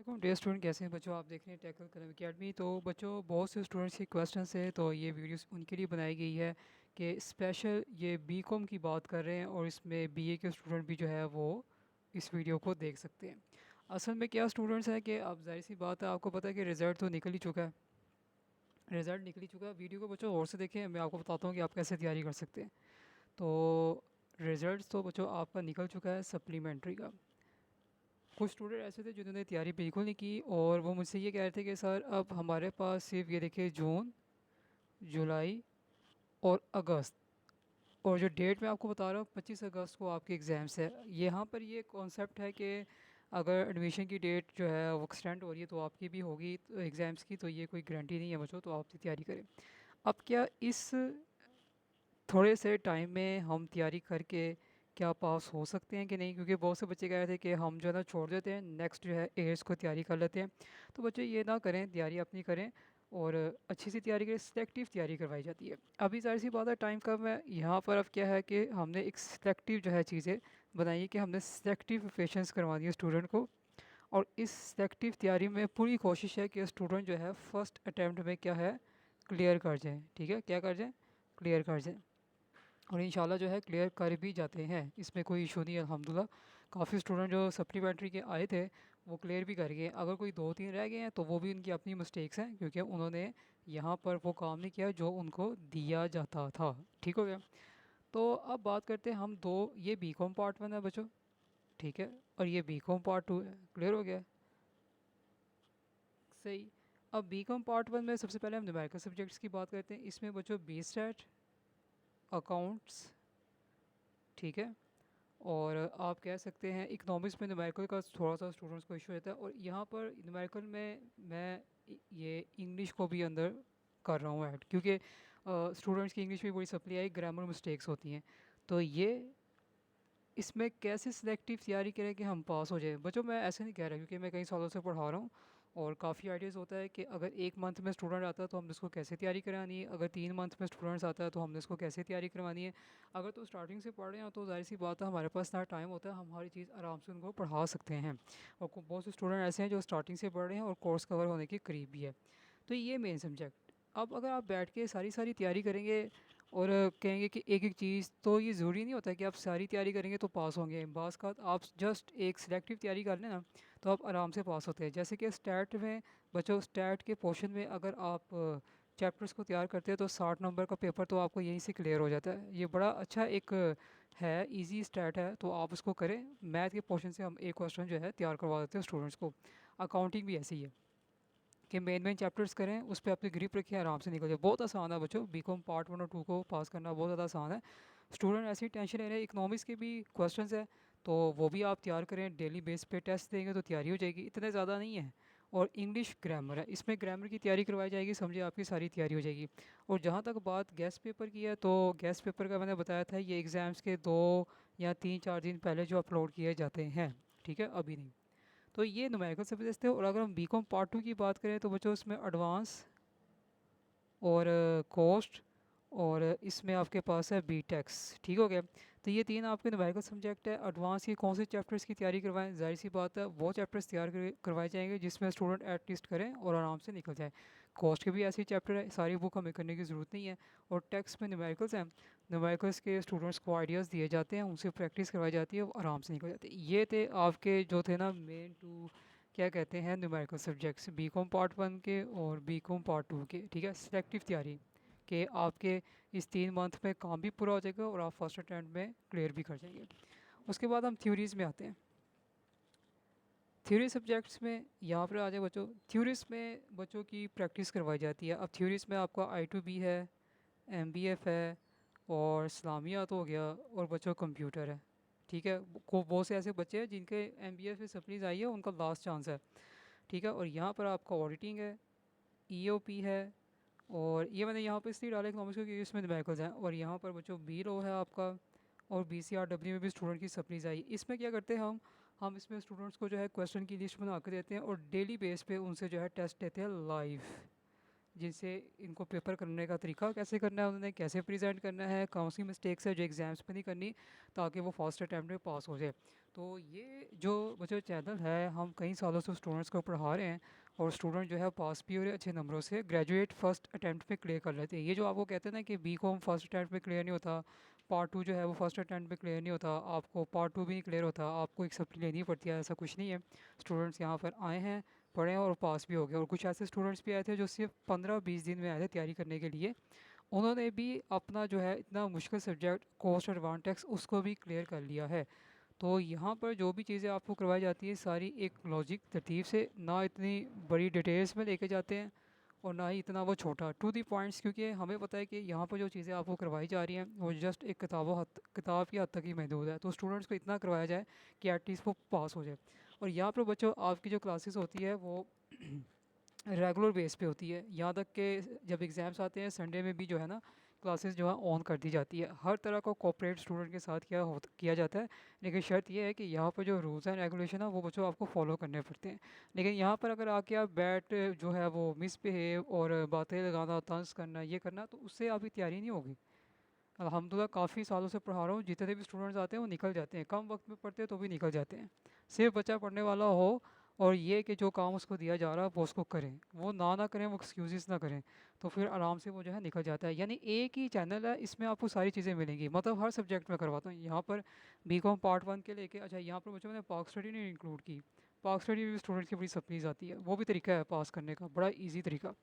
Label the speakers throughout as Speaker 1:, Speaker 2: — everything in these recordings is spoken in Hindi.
Speaker 1: वालेकुम डियर स्टूडेंट, कैसे हैं बच्चों। आप देख रहे हैं टैकल कलम अकेडमी। तो बच्चों, बहुत से स्टूडेंट्स के क्वेश्चंस हैं, तो ये वीडियोस उनके लिए बनाई गई है कि स्पेशल ये बीकॉम की बात कर रहे हैं और इसमें बीए के स्टूडेंट भी जो है वो इस वीडियो को देख सकते हैं। असल में क्या स्टूडेंट्स हैं कि अब जाहिर सी बात है, आपको पता है कि रिज़ल्ट तो निकल ही चुका है। रिज़ल्ट निकल ही चुका है। वीडियो को बच्चों और से देखें, मैं आपको बताता हूँ कि आप कैसे तैयारी कर सकते हैं। तो रिज़ल्ट तो बच्चों आपका निकल चुका है सप्लीमेंट्री का। कुछ स्टूडेंट ऐसे थे जिन्होंने तैयारी बिल्कुल नहीं की और वो मुझसे ये कह रहे थे कि सर अब हमारे पास सिर्फ ये देखिए जून, जुलाई और अगस्त, और जो डेट मैं आपको बता रहा हूँ 25 अगस्त को आपके एग्ज़ाम्स है। यहाँ पर ये कॉन्सेप्ट है कि अगर एडमिशन की डेट जो है वो एक्सटेंड हो रही है तो आपकी भी होगी तो एग्ज़ाम्स की, तो ये कोई गारंटी नहीं है बच्चों, तो आप तैयारी करें। अब क्या इस थोड़े से टाइम में हम तैयारी करके क्या पास हो सकते हैं कि नहीं, क्योंकि बहुत से बच्चे कह रहे थे कि हम जो है ना छोड़ देते हैं, नेक्स्ट जो है एयर्स को तैयारी कर लेते हैं। तो बच्चे ये ना करें, तैयारी अपनी करें और अच्छी सी तैयारी करें। सिलेक्टिव तैयारी करवाई जाती है। अभी जाहिर सी बात है टाइम कम है, यहाँ पर अब क्या है कि हमने एक सिलेक्टिव जो है चीज़ें बनाई है कि हमने सिलेक्टिव प्रिपरेशंस करवानी है स्टूडेंट को। और इस सिलेक्टिव तैयारी में पूरी कोशिश है कि स्टूडेंट जो है फर्स्ट अटैम्प्ट में क्या है क्लियर कर जाए। ठीक है, क्या कर जाए, क्लियर कर जाए। और इंशाल्लाह जो है क्लियर कर भी जाते हैं, इसमें कोई इशू नहीं है अल्हम्दुलिल्लाह। काफ़ी स्टूडेंट जो सप्लीमेंट्री के आए थे वो क्लियर भी कर गए। अगर कोई दो तीन रह गए हैं तो वो भी उनकी अपनी मिस्टेक्स हैं, क्योंकि उन्होंने यहाँ पर वो काम नहीं किया जो उनको दिया जाता था। ठीक हो गया। तो अब बात करते हैं हम दो, ये बी कॉम पार्ट 1 है बच्चों, ठीक है, और ये बी कॉम पार्ट 2 है। क्लियर हो गया, सही। अब बी कॉम पार्ट 1 में सबसे पहले हम न्यूमेरिकल सब्जेक्ट्स की बात करते हैं। इसमें बच्चों बी स्टैट, अकाउंट्स, ठीक है, और आप कह सकते हैं इकोनॉमिक्स में न्यूमेरिकल का थोड़ा सा स्टूडेंट्स को इशू रहता है। और यहाँ पर न्यूमेरिकल में मैं ये इंग्लिश को भी अंदर कर रहा हूँ ऐड, क्योंकि स्टूडेंट्स की इंग्लिश में बड़ी सप्ली आई, ग्रामर मिस्टेक्स होती हैं। तो ये इसमें कैसे सिलेक्टिव तैयारी करें कि हम पास हो जाए। बच्चों मैं ऐसे नहीं कह रहा, क्योंकि मैं कई सालों से पढ़ा रहा हूँ और काफ़ी आइडियाज़ होता है कि अगर एक मंथ में स्टूडेंट आता है तो हमने उसको कैसे तैयारी करानी है, अगर 3 मंथ में स्टूडेंट्स आता है तो हमने उसको कैसे तैयारी करवानी है। अगर तो स्टार्टिंग से पढ़ रहे हैं तो जाहिर सी बात है हमारे पास ना टाइम होता है, हम हर चीज़ आराम से उनको पढ़ा सकते हैं। और बहुत से स्टूडेंट ऐसे हैं जो स्टार्टिंग से पढ़ रहे हैं और कोर्स कवर होने के करीब भी है। तो ये मेन सब्जेक्ट। अब अगर आप बैठ के सारी सारी तैयारी करेंगे और कहेंगे कि एक एक चीज़, तो ये ज़रूरी नहीं होता कि आप सारी तैयारी करेंगे तो पास होंगे। बास का आप जस्ट एक सिलेक्टिव तैयारी कर लें ना, तो आप आराम से पास होते हैं। जैसे कि स्टैट में बच्चों, स्टैट के पोर्शन में अगर आप चैप्टर्स को तैयार करते हैं तो 60 नंबर का पेपर तो आपको यहीं से क्लियर हो जाता है। ये बड़ा अच्छा एक है, इजी स्टैट है, तो आप उसको करें। मैथ के पोर्शन से हम एक क्वेश्चन जो है तैयार करवा देते हैं स्टूडेंट्स को। अकाउंटिंग भी ऐसी ही है कि मेन मेन चैप्टर्स करें, उस पर अपनी ग्रिप रखें, आराम से निकल जाए। बहुत आसान है बच्चों, बीकॉम पार्ट 1 और 2 को पास करना बहुत ज़्यादा आसान है। स्टूडेंट ऐसी टेंशन ले रहे हैं। इकोनॉमिक्स के भी क्वेश्चंस है तो वो भी आप तैयार करें, डेली बेस पे टेस्ट देंगे तो तैयारी हो जाएगी, इतने ज़्यादा नहीं है। और इंग्लिश ग्रामर है, इसमें ग्रामर की तैयारी करवाई जाएगी, समझिए आपकी सारी तैयारी हो जाएगी। और जहाँ तक बात गेस्ट पेपर की है, तो गेस्ट पेपर का मैंने बताया था, ये एग्ज़ाम्स के 2 या 3 4 दिन पहले जो अपलोड किए जाते हैं, ठीक है, अभी नहीं। तो ये न्यूमेरिकल सब्जेक्ट्स थे। और अगर हम बीकॉम पार्ट 2 की बात करें तो बच्चों इसमें एडवांस और कॉस्ट, और इसमें आपके पास है बी टैक्स। ठीक हो गया। तो ये तीन आपके न्यूमेरिकल सब्जेक्ट है। एडवांस की कौन से चैप्टर्स की तैयारी करवाएं, जाहिर सी बात है वो चैप्टर्स तैयार करवाए जाएंगे जिसमें स्टूडेंट एटलीस्ट करें और आराम से निकल जाए। कॉस्ट के भी ऐसे चैप्टर है, सारी बुक हमें करने की ज़रूरत नहीं है। और टैक्स में न्यूमेरिकल्स हैं, न्यूमेरिकल्स के स्टूडेंट्स को आइडियाज़ दिए जाते हैं, उनसे प्रैक्टिस करवाई जाती है, वो आराम से निकल जाते हैं। ये थे आपके जो थे ना मेन टू, क्या कहते हैं, न्यूमेरिकल सब्जेक्ट्स बीकॉम पार्ट 1 के और बीकॉम पार्ट 2 के। ठीक है, सिलेक्टिव तैयारी कि आपके इस 3 मंथ में काम भी पूरा हो जाएगा और आप फर्स्ट अटैम्प्ट में क्लियर भी कर जाएंगे। उसके बाद हम थ्योरीज़ में आते हैं। थ्योरी सब्जेक्ट्स में यहाँ पर आ जाए बच्चों, थ्योरीज में बच्चों की प्रैक्टिस करवाई जाती है। अब थ्योरीज में आपका I2B है, MBF है, और इस्लामियात हो गया, और बच्चों कंप्यूटर है। ठीक है, को बहुत से ऐसे बच्चे हैं जिनके MBF में सप्लीज आई है, उनका लास्ट चांस है। ठीक है, और यहाँ पर आपका ऑडिटिंग है, EOP है, और ये मैंने यहाँ पे इसलिए डाला इकोनॉमिक्स क्योंकि इसमें न्यूमेरिकल्स हैं। और यहाँ पर बच्चों बी लो है आपका, और BCRW में भी स्टूडेंट की सप्लीज आई। इसमें क्या करते हैं हम इसमें स्टूडेंट्स को जो है क्वेश्चन की लिस्ट बना कर देते हैं और डेली बेस पे उनसे जो है टेस्ट लेते हैं लाइव, जिनसे इनको पेपर करने का तरीका कैसे करना है, उन्होंने कैसे प्रेजेंट करना है, कौन सी मिस्टेक्स है जो एग्ज़ाम्स पे नहीं करनी, ताकि वो फर्स्ट अटैम्प्ट में पास हो जाए। तो ये जो बच्चों चैनल है, हम कई सालों से स्टूडेंट्स को पढ़ा रहे हैं और स्टूडेंट जो है पास भी हो रहे हैं अच्छे नंबरों से, ग्रेजुएट फर्स्ट अटैम्प्ट पे क्लियर कर लेते हैं। ये जो आपको कहते हैं ना कि बीकॉम फर्स्ट अटैम्प्ट पे क्लियर नहीं होता, पार्ट टू जो है वो फर्स्ट अटैम्प्ट पे क्लियर नहीं होता, आपको पार्ट टू भी नहीं क्लियर होता, आपको एक सप्ली लेनी पड़ती है, ऐसा कुछ नहीं है। स्टूडेंट्स यहाँ पर आए हैं, पढ़े हैं और पास भी हो गए। और कुछ ऐसे स्टूडेंट्स भी आए थे जो सिर्फ 15-20 दिन में आए थे तैयारी करने के लिए, उन्होंने भी अपना जो है इतना मुश्किल सब्जेक्ट कोस्ट एडवांटेक्स उसको भी क्लियर कर लिया है। तो यहाँ पर जो भी चीज़ें आपको करवाई जाती है सारी एक लॉजिक तरतीब से, ना इतनी बड़ी डिटेल्स में लेके जाते हैं और ना ही इतना वो छोटा टू दी पॉइंट्स, क्योंकि हमें पता है कि यहाँ पर जो चीज़ें आपको करवाई जा रही हैं वो जस्ट एक किताब की हद तक ही महदूद है। तो स्टूडेंट्स को इतना करवाया जाए कि एटलीस्ट वो पास हो जाए। और यहाँ पर बच्चों आपकी जो क्लासेस होती है वो रेगुलर बेस पे होती है, यहाँ तक कि जब एग्ज़ाम्स आते हैं संडे में भी जो है ना क्लासेस जो है ऑन कर दी जाती है। हर तरह को कोऑपरेट स्टूडेंट के साथ किया जाता है, लेकिन शर्त यह है कि यहाँ पर जो रूल्स एंड रेगुलेशन है वो बच्चों आपको फॉलो करने पड़ते हैं। लेकिन यहाँ पर अगर आके आप बैठ जो है वो मिसबिहेव और बातें लगाना, तंज करना, ये करना, तो उससे आपकी तैयारी नहीं होगी। अल्हम्दुलिल्लाह काफ़ी सालों से पढ़ा रहा हूँ, जितने भी स्टूडेंट्स आते हैं वो निकल जाते हैं, कम वक्त में पढ़ते हैं तो भी निकल जाते हैं। सिर्फ बच्चा पढ़ने वाला हो और ये कि जो काम उसको दिया जा रहा है वो उसको करें, वो ना करें, वो एक्सक्यूज़ ना करें, तो फिर आराम से वो जो है निकल जाता है। यानी एक ही चैनल है, इसमें आपको सारी चीज़ें मिलेंगी, मतलब हर सब्जेक्ट में करवाता हूँ। यहाँ पर बीकॉम पार्ट 1 के लेके, अच्छा यहाँ पर बच्चों मैंने पाक स्टडी नहीं इंक्लूड की। पाक स्टडी भी स्टूडेंट की बड़ी सप्लीज आती है, वो भी तरीका है पास करने का, बड़ा ईजी तरीका।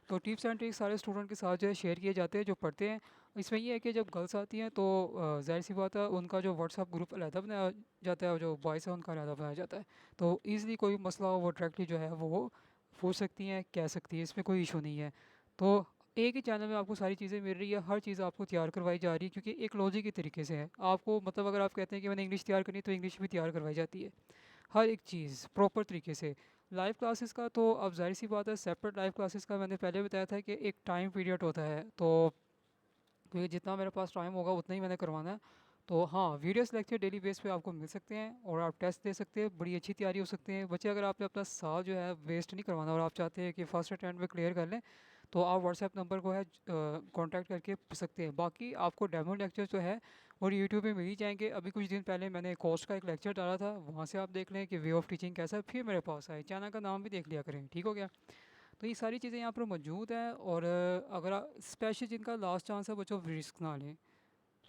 Speaker 1: तो टिप्स एंड ट्रिक्स सारे स्टूडेंट के साथ जो है शेयर किए जाते हैं जो पढ़ते हैं। इसमें ये है कि जब गर्ल्स आती हैं तो ज़ाहिर सी बात है उनका जो व्हाट्सअप ग्रुप अलहदा बनाया जाता है और जो बॉयज़ है उनका अलहदा बनाया जाता है। तो ईज़िली कोई मसला हो वो डायरेक्टली जो है वो पूछ सकती हैं, कह सकती है, इसमें कोई इशू नहीं है। तो एक ही चैनल में आपको सारी चीज़ें मिल रही है, हर चीज़ आपको तैयार करवाई जा रही है, क्योंकि एक लॉजिक के तरीके से है। आपको मतलब अगर आप कहते हैं कि मैंने इंग्लिश तैयार करनी, तो इंग्लिश भी तैयार करवाई जाती है, हर एक चीज़ प्रॉपर तरीके से। लाइव क्लासेस का तो अब ज़ाहिर सी बात है, सेपरेट लाइव क्लासेस का मैंने पहले बताया था कि एक टाइम पीरियड होता है, तो क्योंकि जितना मेरे पास टाइम होगा उतना ही मैंने करवाना है। तो हाँ, वीडियोस लेक्चर डेली बेस पे आपको मिल सकते हैं और आप टेस्ट दे सकते हैं, बड़ी अच्छी तैयारी हो सकती है बच्चे। अगर आपने अपना साल जो है वेस्ट नहीं करवाना और आप चाहते हैं कि फर्स्ट अटैम्प्ट में क्लियर कर लें, तो आप व्हाट्सएप नंबर को है कांटेक्ट करके पूछ सकते हैं। बाकी आपको डेमो लेक्चर जो है और यूट्यूब पे मिल ही जाएंगे। अभी कुछ दिन पहले मैंने कोर्स का एक लेक्चर डाला था, वहाँ से आप देख लें कि वे ऑफ टीचिंग कैसा है, फिर मेरे पास आए, चैनल का नाम भी देख लिया करें, ठीक हो गया। तो ये सारी चीज़ें यहाँ पर मौजूद हैं। और अगर स्पेशल जिनका लास्ट चांस है बच्चों, रिस्क ना लें,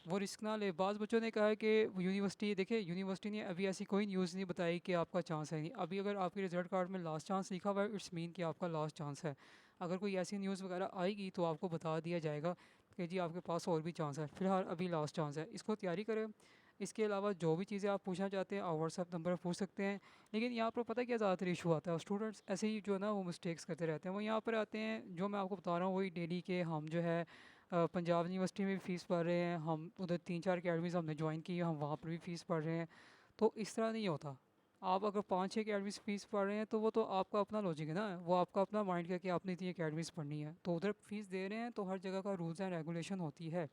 Speaker 1: वो रिस्क ना ले। बाज़ बच्चों ने कहा है कि यूनिवर्सिटी, देखिए यूनिवर्सिटी ने अभी ऐसी कोई न्यूज़ नहीं बताई कि आपका चांस है नहीं। अभी अगर आपके रिजल्ट कार्ड में लास्ट चांस लिखा हुआ है, इट्स मीन कि आपका लास्ट चांस है। अगर कोई ऐसी न्यूज़ वगैरह आएगी तो आपको बता दिया जाएगा कि जी आपके पास और भी चांस है, फ़िलहाल अभी लास्ट चांस है, इसको तैयारी करें। इसके अलावा जो भी चीज़ें आप पूछना चाहते हैं आप व्हाट्सएप नंबर पर पूछ सकते हैं। लेकिन यहाँ पर पता है क्या ज़्यादातर इशू आता है, स्टूडेंट्स ऐसे ही जो है ना वो मिस्टेक्स करते रहते हैं। वो यहाँ पर आते हैं, जो मैं आपको बता रहा हूँ वही डेली के, हम जो है पंजाब यूनिवर्सिटी में भी फ़ीस भर रहे हैं, हम उधर 3-4 अकेडमीज़ हमने ज्वाइन की है, हम वहाँ पर भी फ़ीस भर रहे हैं। तो इस तरह नहीं होता। आप अगर 5-6 अकेडमीज़ फ़ीस पढ़ रहे हैं तो वो तो आपका अपना लॉजिक है ना, वो आपका अपना माइंड है कि आपने इतनी अकेडमीज़ पढ़नी है, तो उधर फ़ीस दे रहे हैं तो हर जगह का रूल्स एंड रेगुलेशन होती है।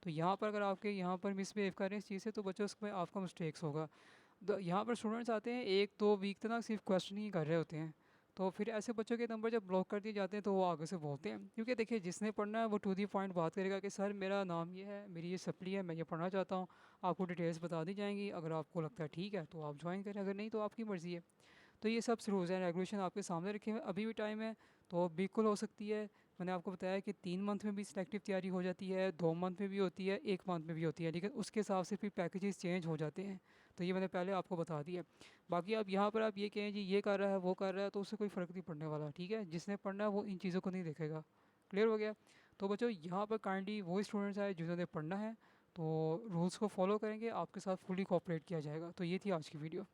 Speaker 1: तो यहाँ पर अगर आपके यहाँ पर मिसबिहेव कर रहे हैं इस चीज़ से, तो बच्चों उसमें आपका मिस्टेक्स होगा। यहाँ पर स्टूडेंट्स आते हैं 1-2 वीक तक ना सिर्फ क्वेश्चन ही कर रहे होते हैं, तो फिर ऐसे बच्चों के नंबर जब ब्लॉक कर दिए जाते हैं तो वो आगे से बोलते हैं। क्योंकि देखिए जिसने पढ़ना है वो टू दी पॉइंट बात करेगा कि सर मेरा नाम ये है, मेरी ये सप्ली है, मैं ये पढ़ना चाहता हूँ, आपको डिटेल्स बता दी जाएंगी, अगर आपको लगता है ठीक है तो आप ज्वाइन करें, अगर नहीं तो आपकी मर्ज़ी है। तो ये सब रूल्स एंड रेगुलेशन आपके सामने रखे हुए, अभी भी टाइम है तो बिल्कुल हो सकती है। मैंने आपको बताया कि 3 मंथ में भी सिलेक्टिव तैयारी हो जाती है, 2 मंथ में भी होती है, 1 मंथ में भी होती है, लेकिन उसके हिसाब से फिर पैकेजेस चेंज हो जाते हैं। तो ये मैंने पहले आपको बता दिया। बाकी आप यहाँ पर आप ये कहें जी ये कर रहा है वो कर रहा है, तो उससे कोई फ़र्क नहीं पड़ने वाला, ठीक है। जिसने पढ़ना है वो इन चीज़ों को नहीं देखेगा। क्लियर हो गया। तो बच्चों यहाँ पर काइंडली वो स्टूडेंट्स आए जिन्होंने पढ़ना है, तो रूल्स को फॉलो करेंगे, आपके साथ फुली कोऑपरेट किया जाएगा। तो ये थी आज की वीडियो।